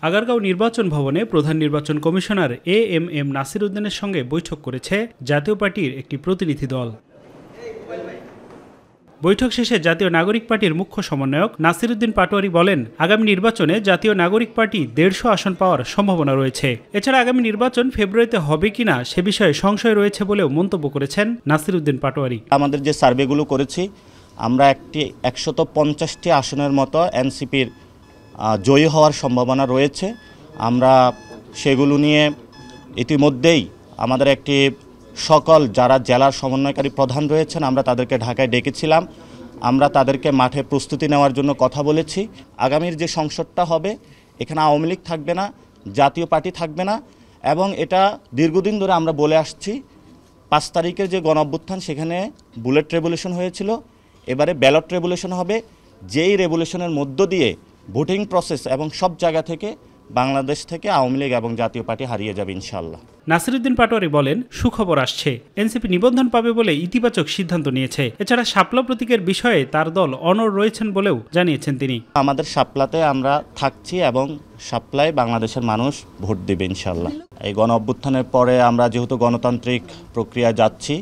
আগারগাঁও নির্বাচন ভবনে প্রধান নির্বাচন কমিশনার এএমএম নাসির উদ্দিনের সঙ্গে বৈঠক করেছে জাতীয় পার্টির একটি প্রতিনিধি দল। বৈঠক শেষে জাতীয় নাগরিক পার্টির মুখ্য সমন্বয়ক নাসির উদ্দিন পাটোয়ারি বলেন, আগামী নির্বাচনে জাতীয় নাগরিক পার্টি 150 আসন পাওয়ার সম্ভাবনা রয়েছে। এছাড়া আগামী নির্বাচন ফেব্রুয়ারিতে হবে কিনা সে বিষয়ে সংশয় রয়েছে বলেও মন্তব্য করেছেন নাসির উদ্দিন পাটোয়ারি। আমাদের যে সার্ভেগুলো করেছি, আমরা 150টি আসনের মতো এনসিপির জয়ী হওয়ার সম্ভাবনা রয়েছে। আমরা সেগুলো নিয়ে ইতিমধ্যেই আমাদের একটি সকল যারা জেলার সমন্বয়কারী প্রধান রয়েছেন, আমরা তাদেরকে ঢাকায় ডেকেছিলাম। আমরা তাদেরকে মাঠে প্রস্তুতি নেওয়ার জন্য কথা বলেছি। আগামীর যে সংসদটা হবে, এখানে আওয়ামী লীগ থাকবে না, জাতীয় পার্টি থাকবে না, এবং এটা দীর্ঘদিন ধরে আমরা বলে আসছি। 5 তারিখের যে গণঅভ্যুত্থান, সেখানে বুলেট রেভলিউশন হয়েছিল, এবারে ব্যালট রেভলিউশন হবে। যেই রেভলিউশনের মধ্য দিয়ে ভোটিং প্রসেস এবং সব জায়গা থেকে বাংলাদেশ থেকে আওয়ামী লীগ এবং জাতীয় পার্টি হারিয়ে যাবে ইনশাআল্লাহ। নাসির উদ্দিন পাটোয়ারি বলেন, সুখবর আসছে, এনসিপি নিবন্ধন পাবে বলে ইতিবাচক সিদ্ধান্ত নিয়েছে। এছাড়া শাপলা প্রতীকের বিষয়ে তার দল অনড় রয়েছেন বলেও জানিয়েছেন তিনি। আমাদের শাপলাতে আমরা থাকছি এবং শাপলায় বাংলাদেশের মানুষ ভোট দেবে ইনশাআল্লাহ। এই গণ অভ্যুত্থানের পরে আমরা যেহেতু গণতান্ত্রিক প্রক্রিয়া যাচ্ছি,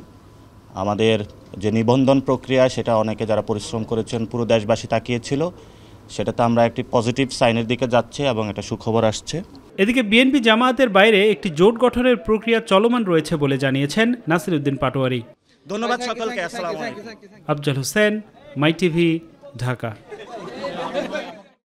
আমাদের যে নিবন্ধন প্রক্রিয়া, সেটা অনেকে যারা পরিশ্রম করেছেন, পুরো দেশবাসী তাকিয়েছিল, সেটাতে আমরা একটি পজিটিভ সাইনের দিকে যাচ্ছি এবং এটা সুখবর আসছে। এদিকে বিএনপি জামায়াতের বাইরে একটি জোট গঠনের প্রক্রিয়া চলমান রয়েছে বলে জানিয়েছেন নাসির উদ্দিন পাটোয়ারি। ধন্যবাদ সকলকে। আসসালামু আলাইকুম। আফজাল হোসেন, মাই টিভি, ঢাকা।